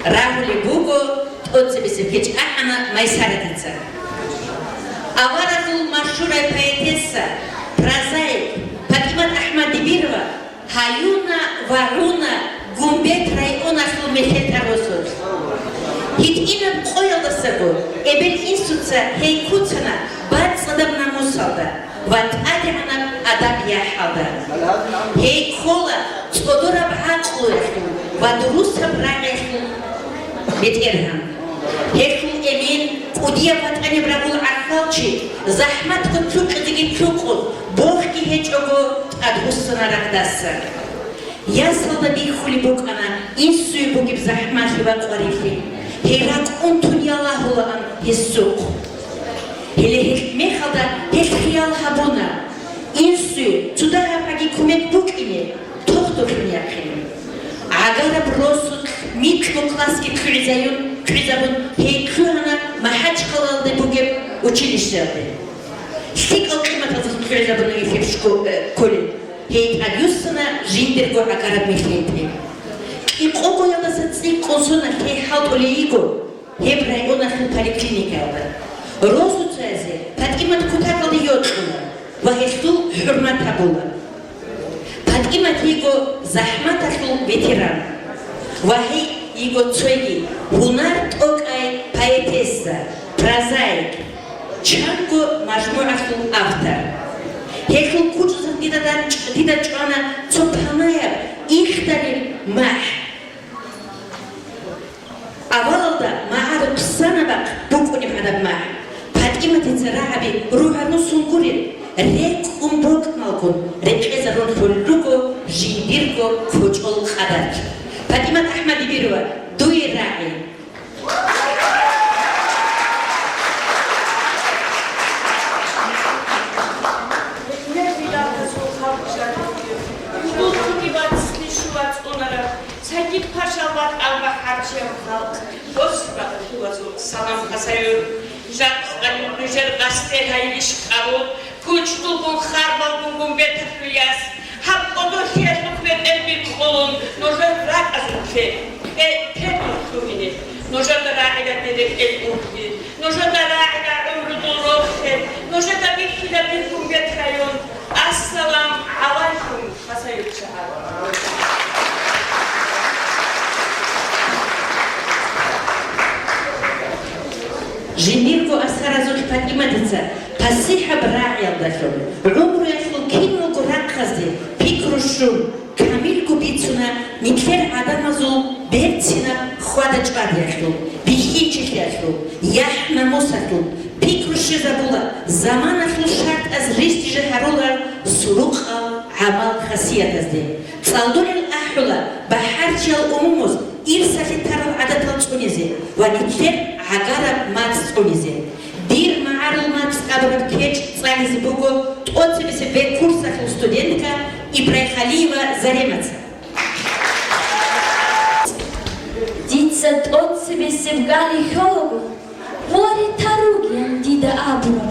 Rahuli Bugo, Otsibisi Pitch Ahana, Maisaraditsa. Avarazul Mashura Poetessa, Prazaik, Patimat Ahmadibirova, Hayuna Varuna, Gumbet Rayonaslu Mehetarosus. Hit inam Koyalasago, Ebel Insutsa, Heikutsana, Bad Sadamna Musalda, Vat Adamana Adab Yahalda. Heikola, Skodora Bhaklu, Vat Rusa Bragashlu, Beterham. Hekul Emin, Udia Vat Anibragul Arkalchi, Zahmat Kutuk Digi Tukul, Bohki Hechogo, Adhusana Rakdasa. Yasalda bir hulibukana, insuyu bu gibi zahmat ve qarifi. Herat untun yalahulağın hissuk. Hele mekhalda hek khiyal habuna. Insuyu tudaha pagi kumet buk ini, tohtokun yakini. Agara brosut mikroklaski krizabun heykuhana mahaç kalaldı bu gibi uçilişlerdi. Stik alkımat azık krizabunu ifip kolin. Heyt adyusana jindirgo akarab mefeydi. İmqogo yalasa tsik konsuna heyhalt oleyigo. Hebray onasın poliklinikada. Rosu tsazi patkimat kutakalı yotkuna. Vahestu hürmet tabula. Patkimat yigo zahmat asul veteran. Vahey yigo tsoygi. Hunar tokay poetessa. Prazaik. Çango majmu asul avtar. Hekul kucuzun dida çana çophanaya ihtalim mah. Avalda ma'arı kısana bak bukuni bada mah. Patimat zarabi ruhanu sungurin. Rek umbok malkun. Rek ezarun hullugo jindirgo kucul khadar. Patimat Ahmadibirova duy ra'i. Sakit paşalar alma harcıya halk. Dostlar huvazu salam kasayır. Jatskani nüjer gazete hayliş kavu. Kuçtu bu xarbal bu betriyas. Hap odoşiyas hükmet elbir kolun. Nojer rak azıkfe. Tebrik kuvini. Nojer da ra'ila dedek el urdi. Nojer da ra'ila ömrü doğru. Nojer da bir hila bir betrayon. Assalamu alaikum kasayır çağır. Jindirgo asharazul patimatitsa, pasiha bra'i aldashum. Umru yashul kinu gurakhazi, pikrushum, kamil kubitsuna, mikfer adamazul, bertsina, khwadachbad yashul, bihinchik yashul, yahna musashul, pikrushi zabula, zaman ashul shart az ristije harular, suluqa, amal khasiyatazdi. Tsalduril ahula, baharchal umumuz, irsali taral adatal tsunizi, vanitfer Agarab mats onize. Bir ma'arul mats abrab keç tsanizi bugo totsibisi ve kursakul studentka Ibrahimalieva Zarematsa. Dica totsibisi vgali hologu. Vori tarugian dida abro.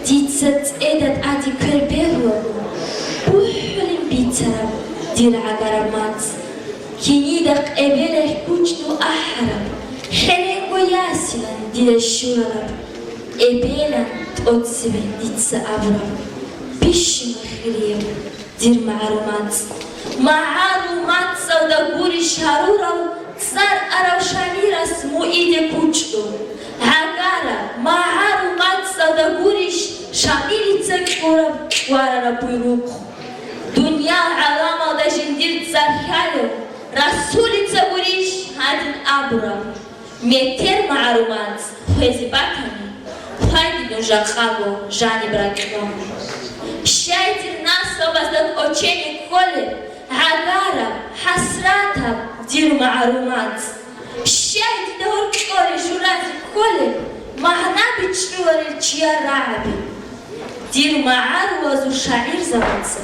Dica edat adi kverbehlogu. Buhulin bitsarab dir agarab mats. Kinidak ebeleh kuchnu ahrab. Helengo yasilan dile şuralar, ebelan otsibe ditsa abra, pişim xiriyem dir ma'arumat savda guriş harural, tsar aravşaniras muide kuçtu, hagara ma'arumat savda guriş şamilitsa kurab varara buyruk, dünya alamada jindir tsar halo, rasulitsa guriş hadin abra. Meter ma'arumat, huezibatani, haydi nujaqago, jani brakno. Şaytir nasla bazdak oçeni kole, agara, hasrata, dir ma'arumat. Şaytir davul kore, jurazi kole, mahna biçruvaril çiya ra'abi. Dir ma'aruvazu şair zamansa,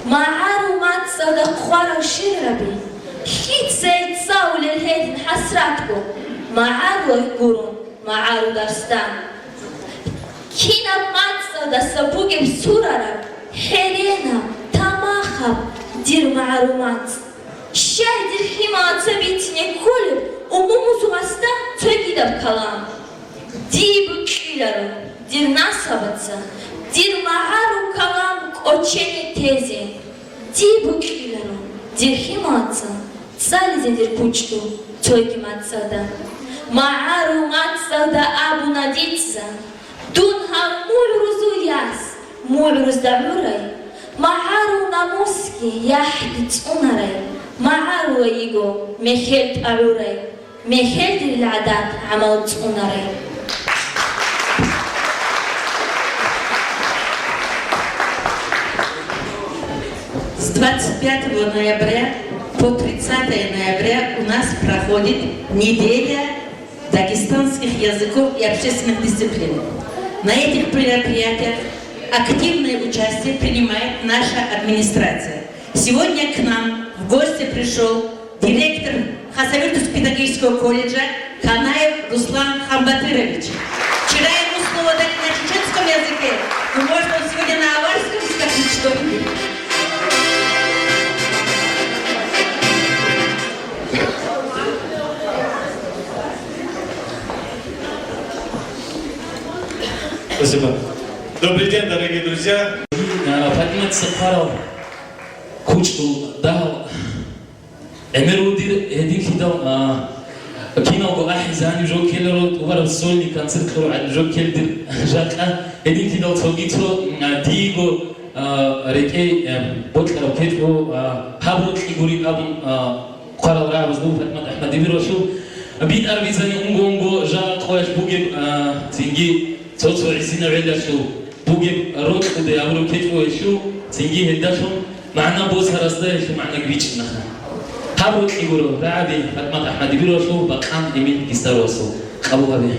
ma'arumat savda khwara shirabi. Hiç zeyt savulil hedin hasratko. Ma'aru gurun, ma'aru darstan. Kina matsa da sabugem surara, herena, tamahab, dir ma'arumat. Şehir hima tabitine kolü umumuzu hasta tögidab kalam. Dibu kilaro, dir nasabatsa, dir maharu kalam koçeni tezi. Dibu kilaro, dir himatsa, salize dir puçtu, tögi matsada. Maharu matsada abu naditsa, dunha mulruzu yas, mulruz da uray. Maharu namuski yahdit unaray. معارو يجو مخلت أعوري مخلت العادات عملت أناري С 25 ноября по 30 ноября у нас проходит неделя дагестанских языков и общественных дисциплин. На этих мероприятиях активное участие принимает наша администрация. Сегодня к нам в гости пришел директор Хасавюртовского педагогического колледжа Канаев Руслан Хамбатырович. Вчера ему слово дали на чеченском языке, но может он сегодня на аварском скажет что-нибудь. Спасибо. Добрый день, дорогие друзья. Фатима Сафаров, кучу дал. Эмерудир эдин кидал. Кино го ахизани жо келерот увар сольни концерт кро жо келдир жака эдин кидал тогито диго реке ботларо кетро хабро игури абун قرار راوز دو فتمة أحمد بيروشو بيت أربيزاني أنغو جا قواش بوجب تنجي توتو عسينا عداشو بوجب روت ودي أمرو كيفو يشو تنجي هداشو معنا بوس هرسده شو معنا قبيتش نخا هابو يقولوا رعبي فتمة أحمد بيروشو بقام إمين كيستروسو أبو هبي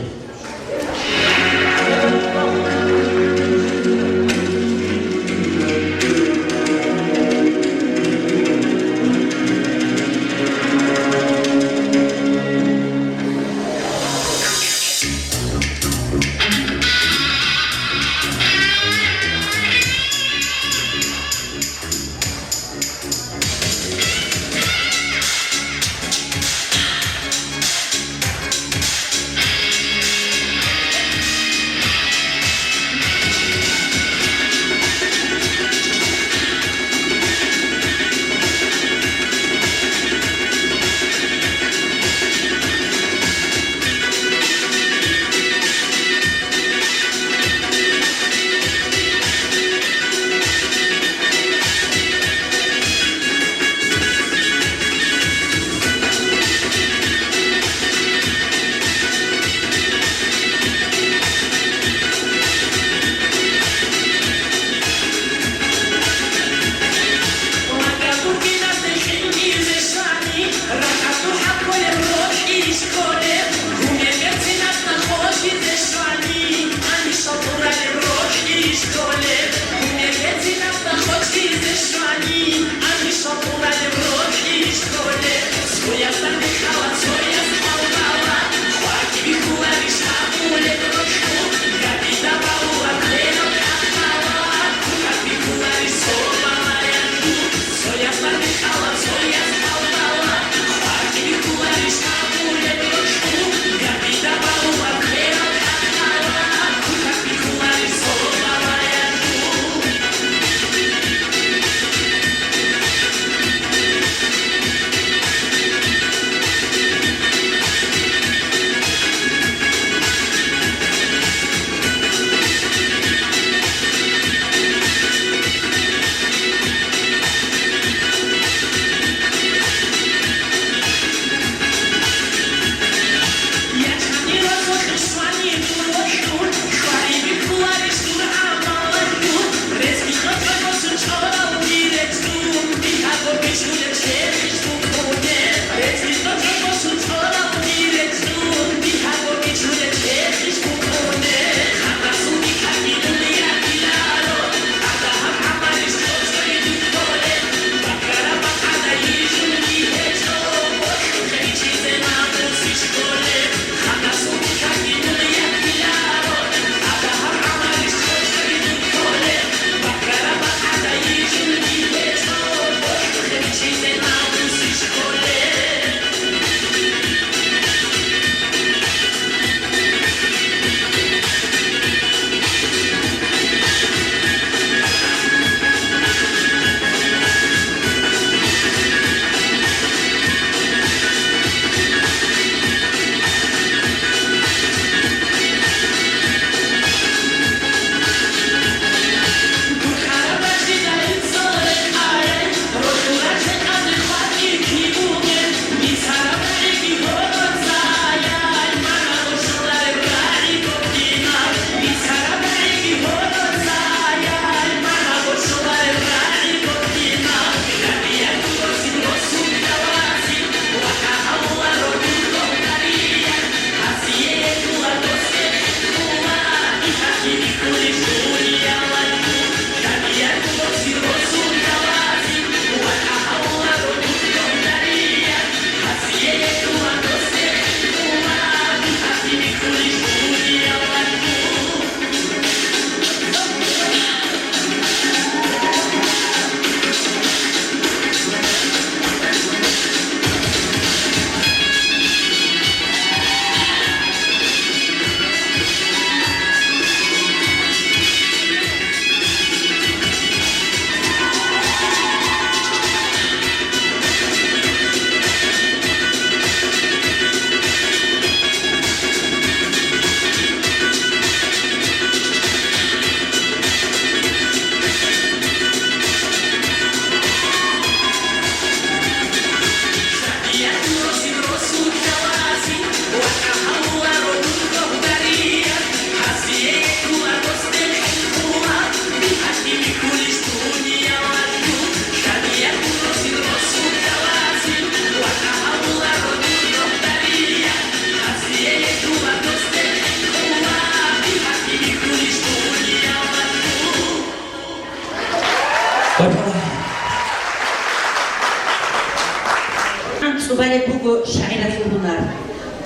هونار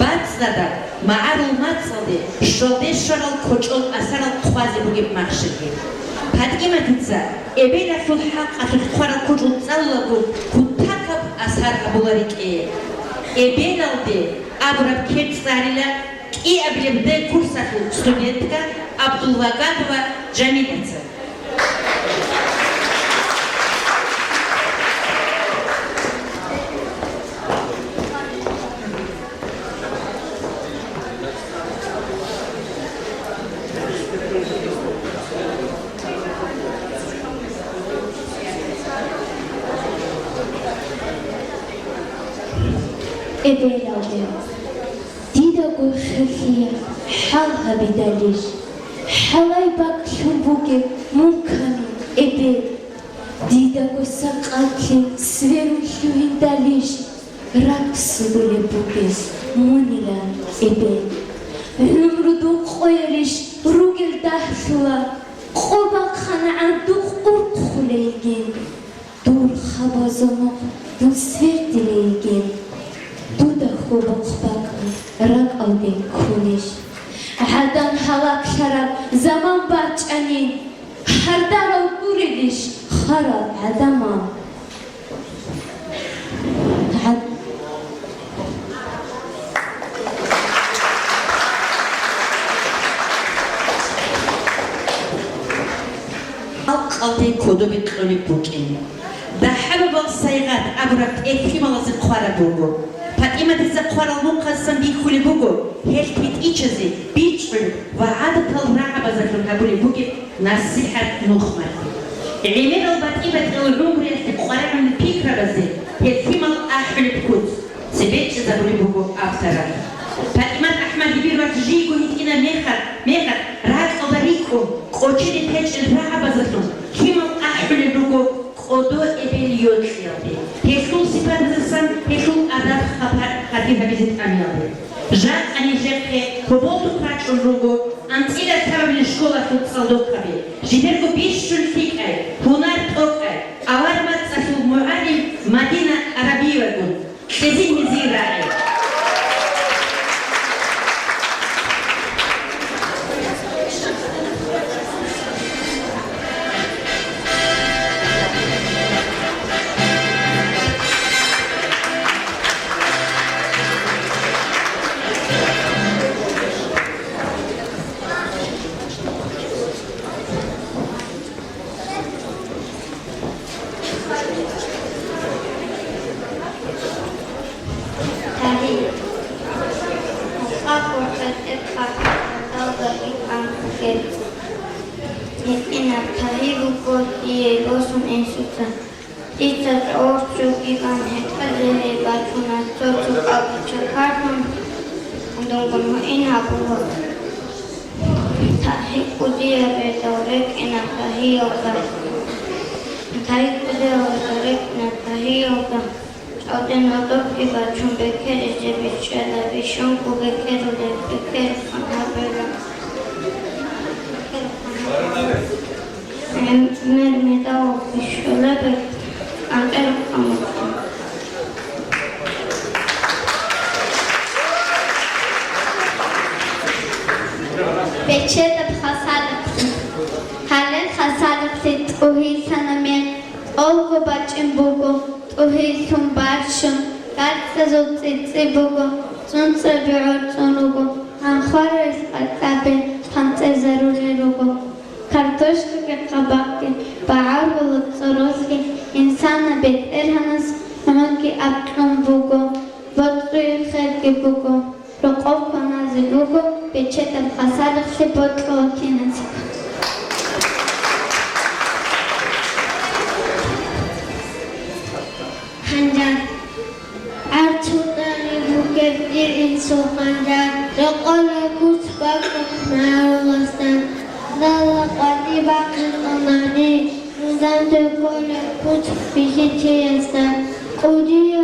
بعد زده معلوم متصله شده شرال کجول اثرال خوازی بگیم مخشیه پدیمتیزه ابیل فل حق اتوش خورال کجول زالگو کتاکب اثر ابولاری که ابیل alde ابراب کت زاریلا کی ابلیم ده کورساتو студентка Абдулвагатова Джамилица. Ebelade, dida goşakiya, halha bidaliş, halay bak şubuge munkami ebe, dida goşakaki sveru şuhindaliş, raksı bile buges munila ebe, ömrüdü koyaliş, rugel dahşula, qobak xanaan duq urquleygen, dur xabazamok, dur svertileygen, Duda خوبك باكي رق قلبي كونش حدان حلاك شراب زمان باج أنين حردار وبوردش خراب عدمان قلبي كودو بتقولي بوكين ده حبب الصيغات أبرك إحتمال زقارة بوجو فإما تزقارة مقسم بيخولي بوجو هيك بيت إيشزي بيتشل وعادة الرعب زكرة هبولي بوجي نصيحة نخمة عمير البطيبة العمر يستقارة من الفكرة بزي احتمال أحمل بكوت سبيتش زبولي بوجو أبصرا فإما أحمد بيروت جيجو هيتينا ميخر رات أبريكو قوتشي تيتش الرعب زكرة كيما أحمل بوجو قدو إبليوت خيالي هيكون سبب زسان هيكون أدب خطير بيزيد أميالي جات أني جبهة كبولتو كراتش الروغو أنت إلى سبب الشكولة فوتسالدو كبير جدركو بيشتون فيك أي هنار توك أي أورمات سفو معلم مدينة عربية وقل سيزين مزير رأي Beçede xasalık, halet xasalık set ohi sanamien, olgo bacım bogo, ohi sun barşım, kalsa zotse bogo, sunsa bi'or sonugo, anxares qalqabe, xamse zaruri rogo, kartoshka qabaqke, ba'ar bulut sorozke, insana beter hanas, hanki abqam bogo, vodri khalke bogo, رقاب کناز لوگو به چتم خسالق سی بطلو کنازی خنجر ارتو داری بوگب دیر انسو خنجر رقال کوچ باقی معرو غستن دالا قدی باقی قنانی مزم تو کل کوچ بیشی چی هستن قودیو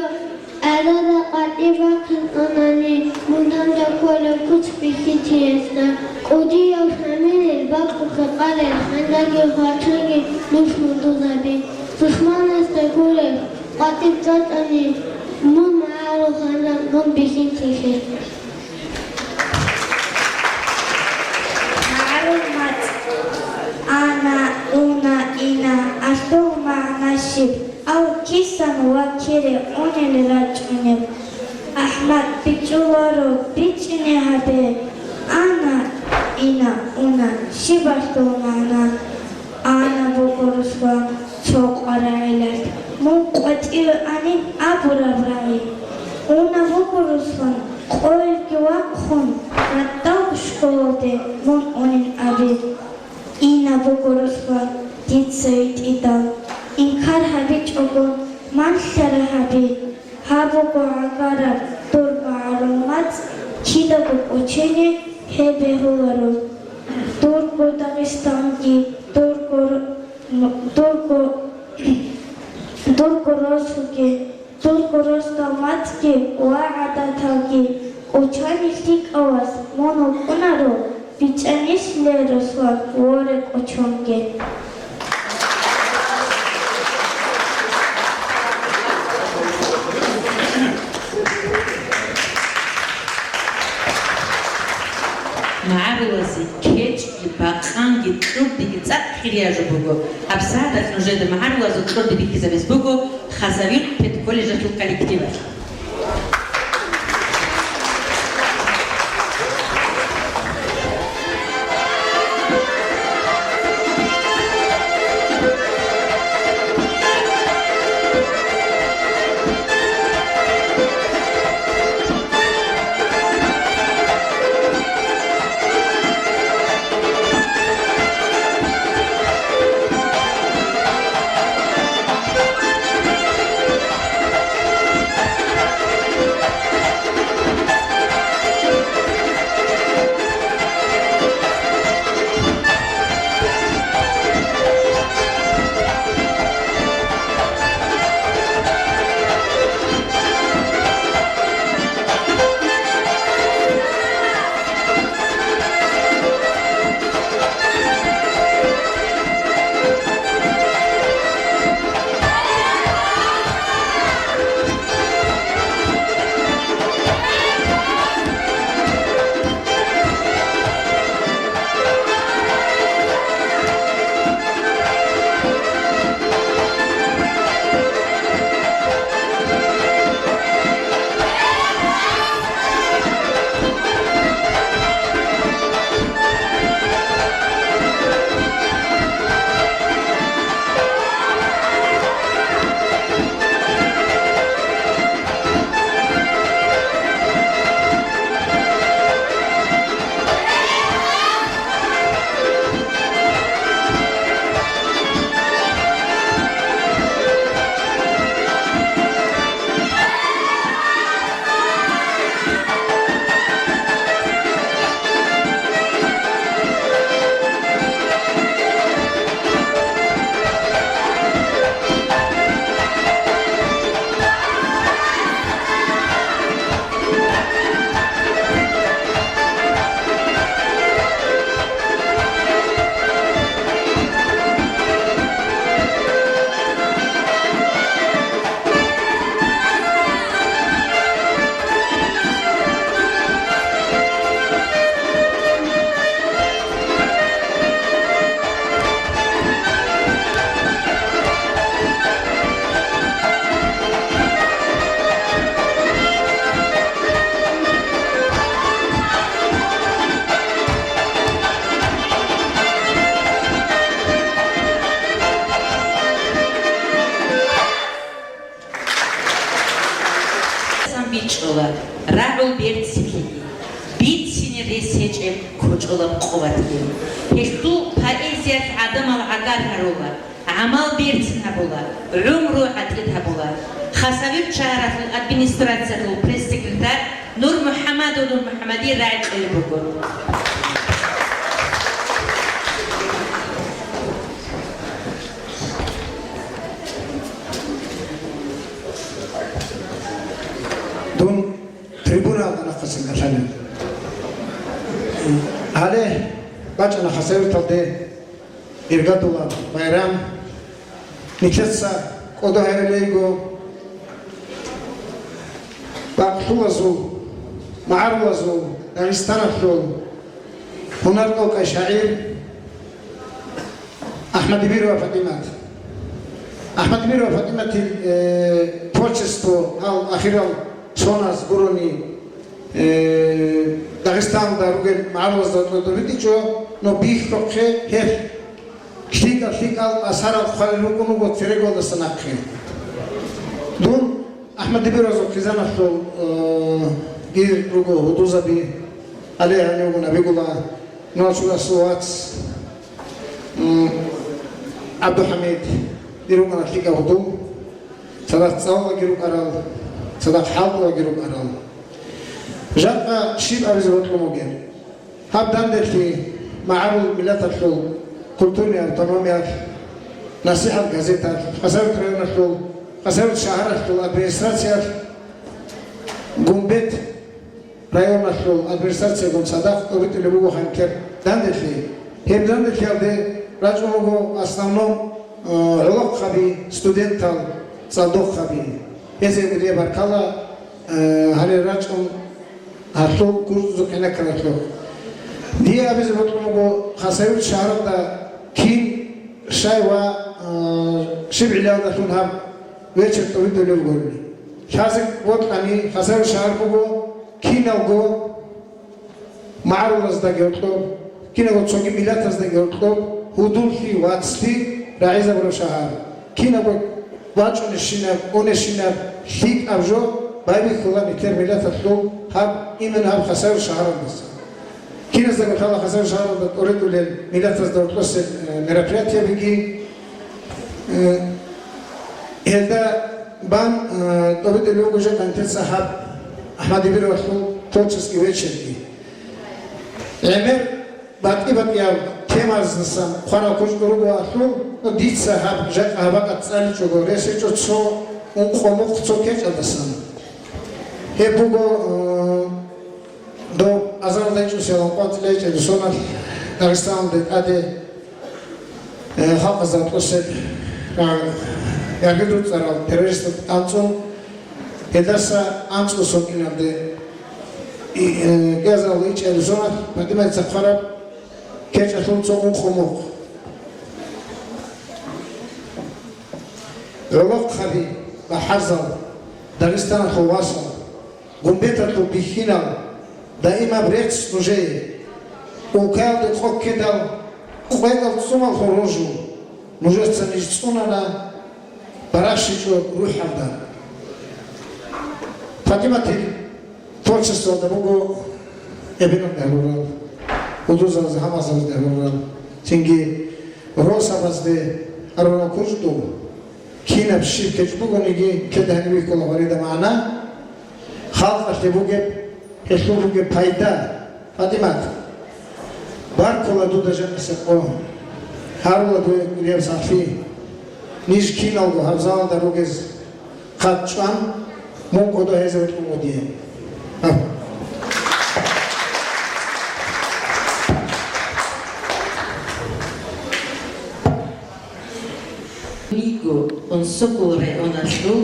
Arada qadi bakın anani bundan da kola kuch bikitiyesna qudi yaw hamil bakı qale handagi hatagi dushmundu zabi dushman asta kule qatib zatani mun ma'aru khandan nun bihin tiki. Ma'lumat ana una ina astu ma'nashib au kisan wakire unil rajunib. Ahmad bichularo bichine habe ana ina una shibastu ma'na ana bukuruswa çok araylar. Munqatir anin aburavrai. Una bukuruswa qo'lga vaqxun rattoq shkolde mun unin abi. Ina bukuruswa ditsoit idal. Inkar habich ogun manshara habi. Habuko agara tur ma'lumat kidabu uchene hebe huwaru. Turku Dagestangi Turku Rostomatki Wa'adatagi Uchanistik awas mono kunaro Bichanis leroswa Worek uchonge Ma'arulasi keçki baqangi turdigi tsaqiriyajo bugo absada nujeda ma'arulazu turdigi kizabes bugo khazavir pet колледжа коллектива Rahul Bertsiki, Bitsini Reseçem Koçolab Qovatli. Heştu poeziyat adam al agar harola, amal Bertsin habola, umru atlet habola. Xasavir Çağratul Administrasiyatul Press Sekreter Nur Muhammadul Muhammadi Raid Elbugur. Tribunal nafasın efendim. Hale başına hasır tolde irgatula bayram niketsa kodo herleygo bak ქართულაზულ, მაარულაზულ, დაღესტანაშულ ჰუნარდოკა შაირ აჰმადებიროვა ფატიმათ. აჰმადებიროვა ფატიმათი თორჩესტო ახირალ სონას გურონი დაღესტან და რუგენ მაარულაზ და ვიდიჩო ნო ბიხროხე ჰერ ხიკა ასარა ხალუკუნუ გოთერეგო და სანახე. დუნ აჰმადებიროზო ხიზანაშო გირ რუგო ჰუდუზაბი عليها نيوغنا بيقول نوصل الصوات عبد الحميد يروقنا فيك هدوء صدق صوغ يروق أرال صدق حاضر يروق أرال جاء شيء أبي زبط لموجين هاب دندر في معارض ملات الحلول كلتوني أوتونوميا نصيحة غازيتا خسرت ريون الحلول خسرت شهر الحلول أدمنستراتيا قنبت رايون الحلول أدمنستراتيا قم صدق قبت اللي بقو خانكر دندر في هب دندر في أبدي راجعوه أصنعهم علق خبي ستودنتال صندوق خبي هذا اللي بركلا هني راجعهم هالحلول كورس كنا كنحلول دي أبي زبطلمو خسرت شهر دا كين شايوا شبع لهم دخلون هم ويشر تريد اللي بقولني شازك وطني خسرت شهر بقو كين أوجو معروض دا جرتلو كين أوجو شوكي ميلات دا جرتلو هدول في واتستي رئيس أبو شهر كين أوجو واتشون الشناب أون الشناب ثيك أبجو بايبي خلا نكر ميلات تطلو هم إيمن هم خسرت شهر بس كنا زمان خلا خسر شهر أريد للميلاد تصدر بس مرافعتي بيجي هذا بان أريد اللي هو جت أنت صاحب أحمد بن رسول توتشس كيفيتشني عمر بعد يا كم أزنسام خانا كوش دروغو أخلو ديت صاحب جت أهبا كتسأل شو غوريسي شو تسو خموق تسو كيش أدسام هي بوغو دو أزار دايشو سيلان قوات ليش أدسونا داغستان دي أدي خلق أزار قصد يرغدو تسارال تيروريست أنسو هدرسا أنسو سوكين أبدي جازر ليش أدسونا مدينة تسفرب كيش أخلون سوكون خموق رلوق خبي بحرزل داغستان خواصل قنبيتا تبيخينا دائما بريكس نجي وكاد تخوك كده وقيدة تصوم الخروجو نجي تسنجتسونا لا براشيشو روح عبدا فاطمة تورشستو دموغو ابنم دهورال ودوزا زهما زوز دهورال تنجي روسا بزده أرونا كوجدو كينا بشير كجبوغو نيجي كده هنوي كل غريدة معنا خالق اشتبوغي هشلوغي پایدا فاطمات باركولا دودا جنسكو هارولا دو گريب صافي نيش كينالغو حفظان دروگز قاتشان مونگو دو هزوت موديه نيجو انسكوري اوناشلو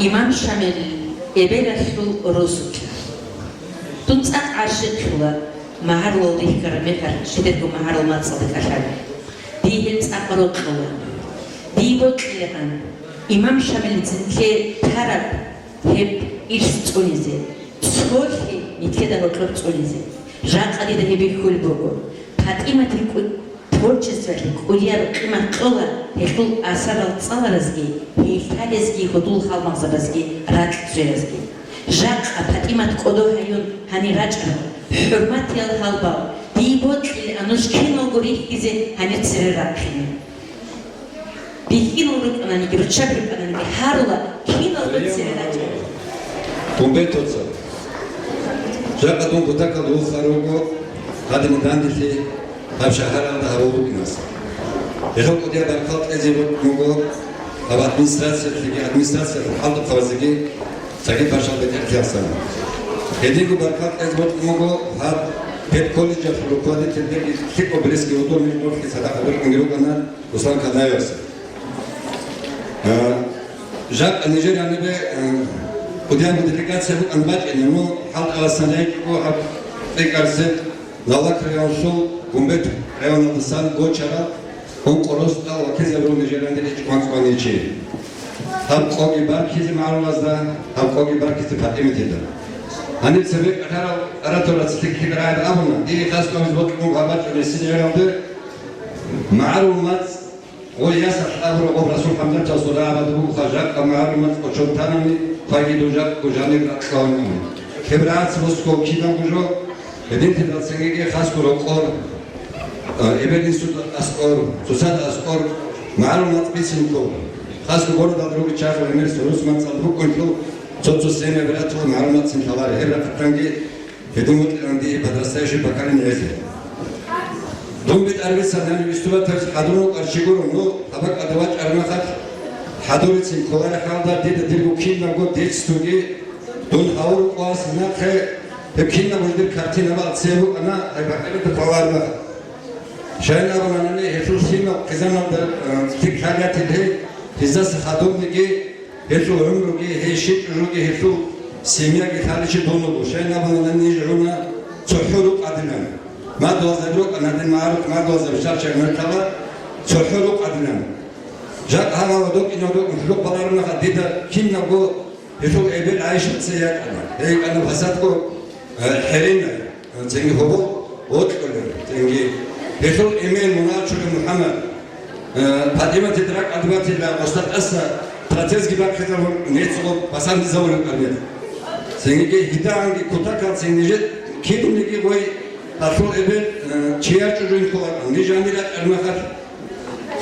إمام شامل إبراشلو روسوكا تنصح عاشق شلا مهارلو ده كرمكر شدكو مهارل ما تصدق أشاد دي هلس أقرأ شلا دي بوتلهان إمام شامل زنكي تراب هب إيش تونيزه صوفي نتكدا نطلب تونيزه جاك علي ده هبي كل بوجو فاطمة تقول تورجس ولك وليا قيمة قلا هيقول أسر الصالرزجي هيفادزجي خدول خالم زبزجي راج زيزجي جاك فاطمة تقولو هيون هني راجع حرمة الهالبا ديبوت الأنوش كينو غوري إذا هني تسير راكين بيكينو رك أنا نيجي بتشابه أنا نيجي هارولا كينو بتسير راكين Tumbetovca. Žaka tumbo taka duha rogo, kada mi dandite, ab šaharam da harogu inas. Jeho kodja barkat ezivot nugo, ab administracija halda kavazigi, sagi pašal beti ihtiyasana. Hedigu barkat ezivot nugo, ab pet koleja fulukvadi tildeki hip obreski otomi morki sadaka bir ingirogana uslan kadayasa. Žak Nijerya nebe قدام делегация bu anbaç eno halk arasında bu tekrarse Nalak Rayonsu Gumbet Rayonundan Goçara on Koros'ta o kez evron nejerende çıkmak konuşuyor. Ham kogi barkizi malumazda ham kogi barkizi Fatimi'de. Hani sebep aratorası tekrar ayda abuna diye kasmamız bakımı haber öylesine herhalde malumat o yasak abur o Resul Hamza tasora abadu bu hacak malumat o çontanı fayda duyacak kocani bırakkanı. Kebrat Moskova kidan kujo edin tedal sengege khas koro kor ebedin sud askor susad askor malumat bisim ko khas koro da drugi çağır emir sorus mansal bu kontrol Çocuk sene bırak o malumat sintalar evrak tangi hedimut andi madrasaya bakan neyse. Dombit Arabistan üstüne taş hadunu karşıgoro no tabak adavaç armakat hadurit sin kolay halda dedi dilbukin nago detstugi don havur kuas nakhe hepkin nago dir kartina bat sebu ana aybakat pavarma. Şayna banane hesul sino kızananda tik halatide hizas hadun nigi hesu ömrüge heşit ömrüge hesu semya gitaliçi donu bu. Şayna banane nijuna çohuruk adilan. ما دوازدروك أنا دين معروف ما دوازد بشار شيء من الكلام تحرق أدنى جاء هذا ودوك إنه دوك مخلوق بلارنا خديدا كين نبغو يشوف إبل عايش سياق أنا هيك أنا بحساتكو حرينا تيجي هو وتقول تيجي يشوف إيميل مناقشة محمد فاطمة تدرك أدوات الله أستاذ أسا تراتيز جبار خدام نيتسو بسان زول القرية تيجي هدا عندي كتاكات تيجي كيدو نيجي وي Asıl evvel çiğer çocuğun kullanın. Nicamiler ermakar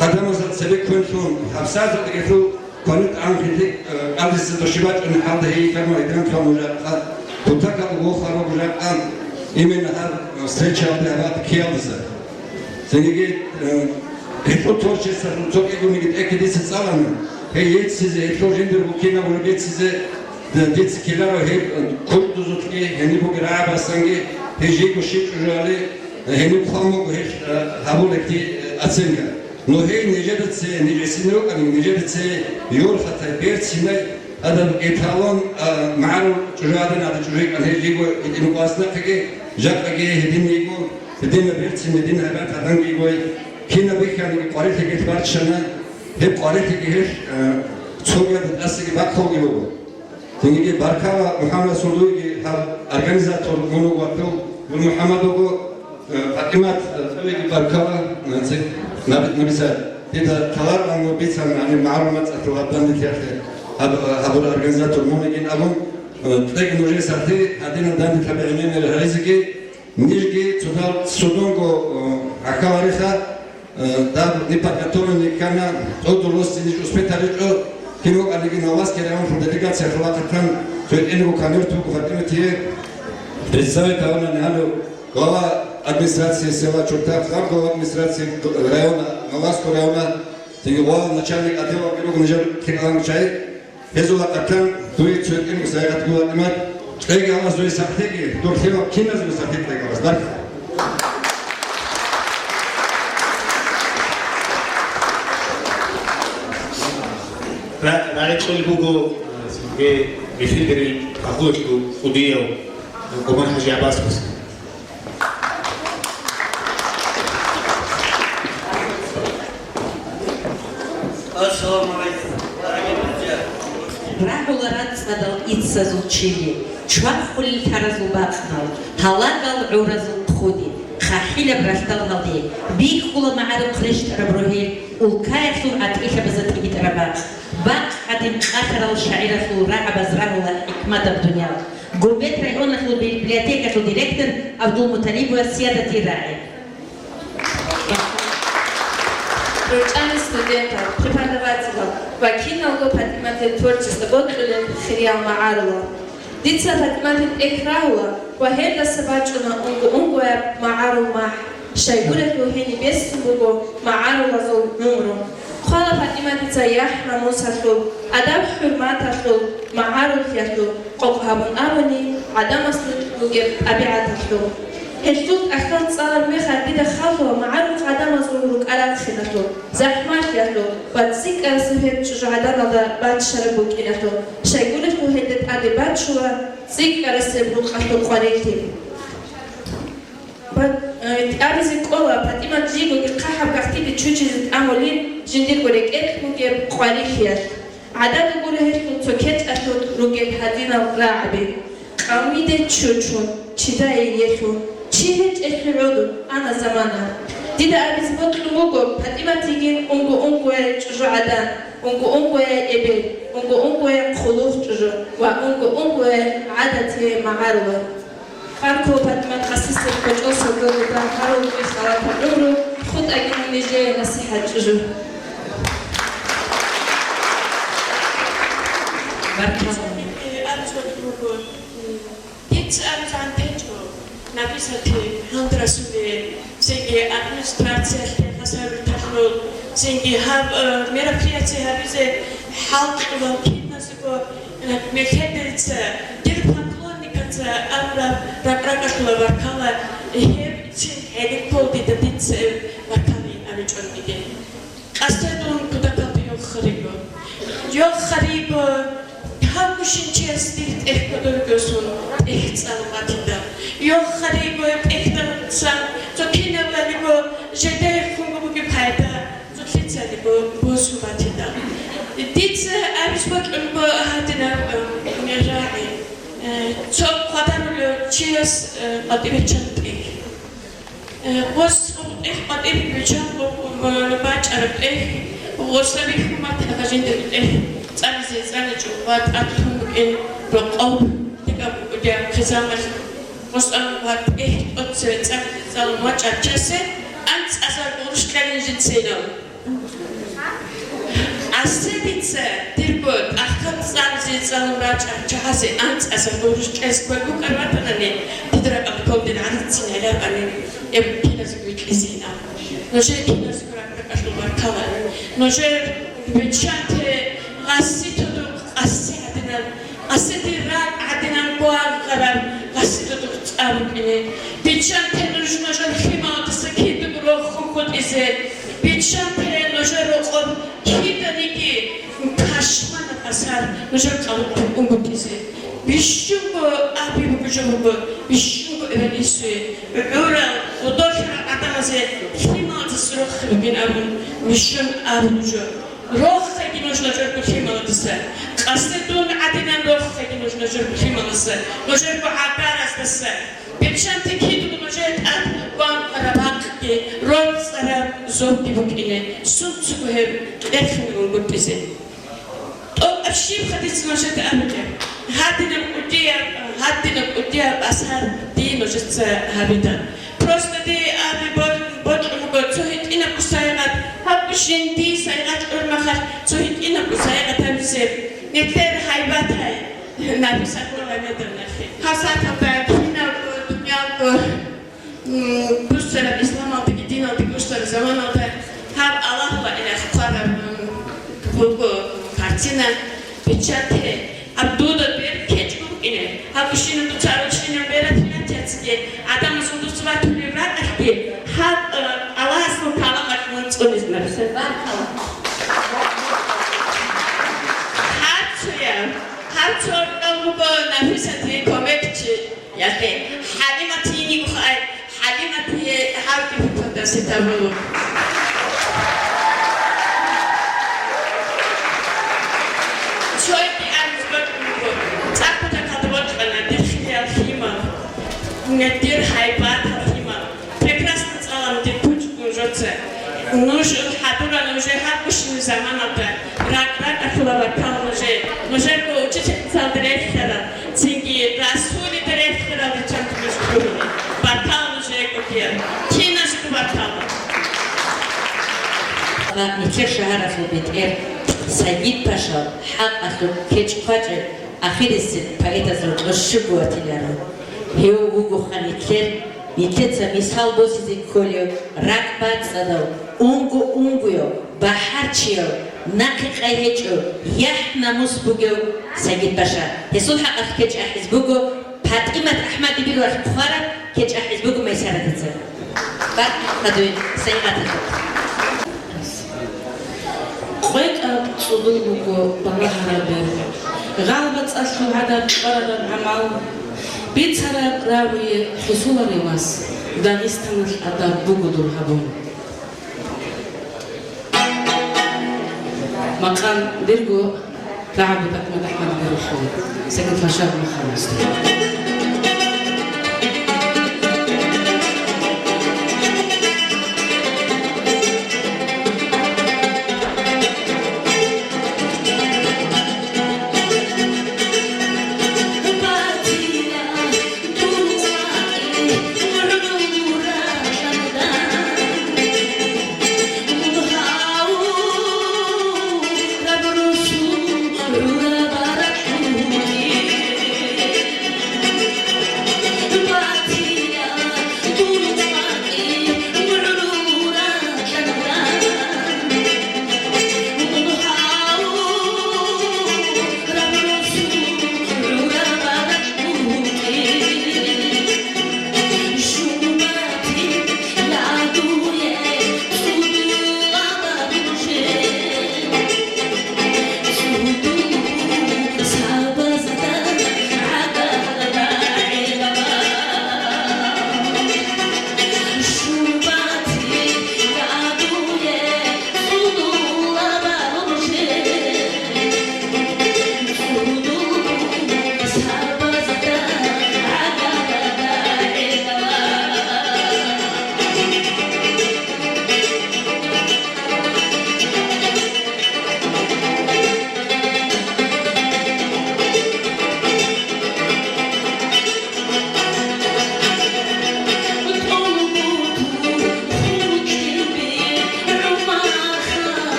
kadamazlar sebek konuşun. Hapsazlar getir konut ankitik aldisi doşibat ön halde heyi ferma edin kamuca. Tutakal bu faru bucak an imin har streçe aldı havat kiyaldısa. Senigi hepsi torçesi çok ekonomik ekidisi sağlanın. Hey yet size ekolojendir bu kina bunu yet size dit kilaro hey kurt duzutki hani bu graba sanki هجي كشيك جالي هني بخامو كهش هابولكتي أتسنجا نو هي نجدت سي نجسينو أن نجدت سي يور حتى بيرت سيناي هذا إيطالون معلو جالي هذا جوجيك أن هجي كو إنه قاسنا كي جاك كي هدين يكو هدين بيرت سين هدين هبان هذان يكو كنا بيكان قارئ كي تبارك شنا هب قارئ كي هش سوريا أسيك باكو يلو تيجي باركا محمد سولوي organizator bunu vakti bu Muhammed'u hakimat tabii barkala nabisa ida kalar anı bisan yani malumat atlardan dikerte haber organizator bunu gin abun tek nuje sartı adına dan tabiinin reizki nijgi tudal sudongo akavarisa da dipakatonu nikana odulosti niş ospitali o kimo aligi navas kerevan delegatsiya xalaqatan söyleni bu kanır tu kuvvetli Представитель Нану глава администрации села Чуртак, глава администрации района, Наласку района, глава начальник отдела Геруг Нижер Кирилан Чай, Хезула Катан, Туи Цветкин, Сайгат Гуладимат, Члеги Алмаз Дуи Сахтеги, Турхева Киназ Дуи Сахтеги Легалаз, Барк. Райт Шольбугу, Бифидри, Ахушту, Худиев, Куман Хаджи Аббасовс. Ассаламу алейкум. Дорогие друзья. Рахуларат садал итсазу чили. Чвахул таразу бахнал. Халагал уразу тхуди. Хахиля брастал галди. Бихула маару кришт рабрухи. Улкайсу атиша базатибит рабах. Бак хатим ахрал шаирасу раба зрахула хикмата в дуня. Губет районных библиотека директор Абдулмуталиб Сиадати Раи. Ручаны студента, преподавателя, Вакинового Фатиматы творчества Бодрилен Хириал Маарла. Дица Фатиматы Экраула, Вахеда Сабачуна Унгуя Маару Мах, Шайгурет Лухени Бестубуго, Маару Лазул Нумру. Хала Фатиматы Цаяхна Мусатлу, Адаб Хурмататлу, Маару Фятлу, Қоқхабун Амани, Адамаслу Лугер Абиататлу. Хештут ахтан цалар меха бида халу маару Адамаслу Луг Алатхинатлу, Захматятлу, Бадзик Асифет Чужаданада Бадшарабук Инатлу, Шайгулет Лухедет ალი ბაჩუა ზიკარასებულ ყათო ყვარეითი აბიზე ყოლა პატიმა ჯიგო ყაჰა გახტიდი ჩუჩიზ ამოლი ჯინდირგორე კეთმუგე ყვარეიხია ადად გურე ჰერხუ ცოკეთ ათო როგე ჰადინა რააბი ყამიდე ჩუჩუ ჩიდა ეიეხუ ჩიჰეთ ეხროდუ ანა ზამანა დიდა აბიზ ბოტლუგო პატიმა თიგი უნგუე ჭჟადა უნგუე ებე უნგუე ხულუხ ჭჟო ვა უნგუე ადათე მაგარვა ხარკო პატიმა ხასისე კოჭოსო გოგდა ხარო ისალა პატრუ ხუტა გინიჟე ნასიჰა ჭჟო Написати Андрасули, сенги администрация хасавитахло, сенги хаб мероприятие хабизе халкова кинасико мехедица, дирпаклонникаца амра ракракашла варкала хебцин эдикполди дадиц варкали амичонниге. Астедун кудакалти йохарибо. Йохарибо Hamuşinçe stilt ekkodurgosun ehsalmatida. Yok haribo ektansan, so kinevalibo jede fungu gibi payda, so litzalibo bosumatida. Ditse abisbot umbo hadina ngerari. Çok kadarlı çiğes adibçanti. Bos adibçan bu baş arab Rosali humat agajinde Zanzi zanju wat atum in bloqob tika dia khizamal Rosal wat otse zal macha chese ants asal urshkalin jitseno Asebitse dirbot akham zanzi zal macha chase ants asal urshkes kogu karvatanane tidra alkodin artsinela ane eb kinas gitlisina Noje kinas krakashlo markala Noje bichate Asitodu asadinan asadiran adinan boğar karar asitodu arukine biçan tenujna jan himat sakit rokhukut ise biçan tenujna rokhur kidaniki kaşman asar nujna kalıp umut ise bişubu abi bujubu bişubu evlisi öra odoşra adamase himat rokhur bin abun bişun abuju Roh teki nojna jor kuchimalısı. Asledun adinan roh teki nojna jor kuchimalısı. Nojna bu akarastısı. Geçen teki du nojna at ban arabak ki roh sara zor dibukine sumsuku hem defnun gutbize. O afşim hadis nojna amke. Hadinam udiya asar di nojna habita. Просто de abi bot sohit ina kusayat habşin di sayat urmahar sohit ina kusayat hamse netler haybat hay nafisa kola medirler hasat haber kina dünya ko busara İslam altı din altı busara zaman altı hab Allah'la ilah qara bu kartina biçate abduda bir keçku ine habşin tu çarçina beratına çetske adam sundu suvat livrat ahdi hab Allah subhanahu wa ta'ala unizler Hatçor bu nafisati komekçi yani halimatini bu halimati harbi bu da sitabu Çoğu anzbot bu takta kadbot bana dişiyal hima nedir haybat hima прекрасно çalan bir puçku jotse Nuj hadura nuje hapushni zamanata rak akula kalnuje nuje ko uçacak saldırıya çünkü rasuli direktörü çantımız kurulu bakalnuje kokiya kinası bakalım نتير شهر أخو بيتير سيد باشا حق أخو كيش قدر أخير السن فايت أزرق الشبوة تلارو هيو وغو خانيتير نتيتسا مثال بوسي زي كوليو راكبات صدو unguyo baharchiyo naqi qayhecho yahna musbugo Sayyid Pasha Tesul haqq kech ahizbugo Fatimat Ahmad ibn Bukhara kech ahizbugo maysaratsa bak qadoy sayqatat qoyq abtulugo baharabe غالبة أصله هذا برد العمل بيتسرى راوي حصول الرواس داغستان الأدب بوجودور هبون مكان ديرجو لعب بأحمد أحمد بيروحون سكن فشار مخلص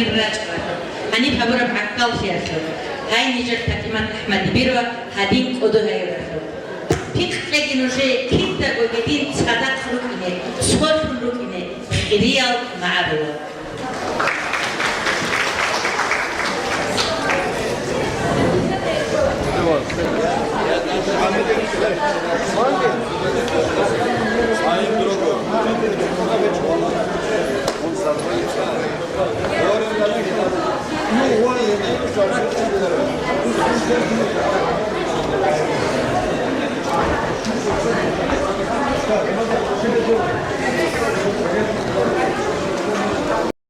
hani raçka. Hani pabura bakkal fiyatlı. Hay nicer Fatimat Ahmadi Birva hadin kodu hayırlı. Pik lekin uje kitta gojedin sadak rukine, sor rukine, riyal ma'abu. Sayın Drogo.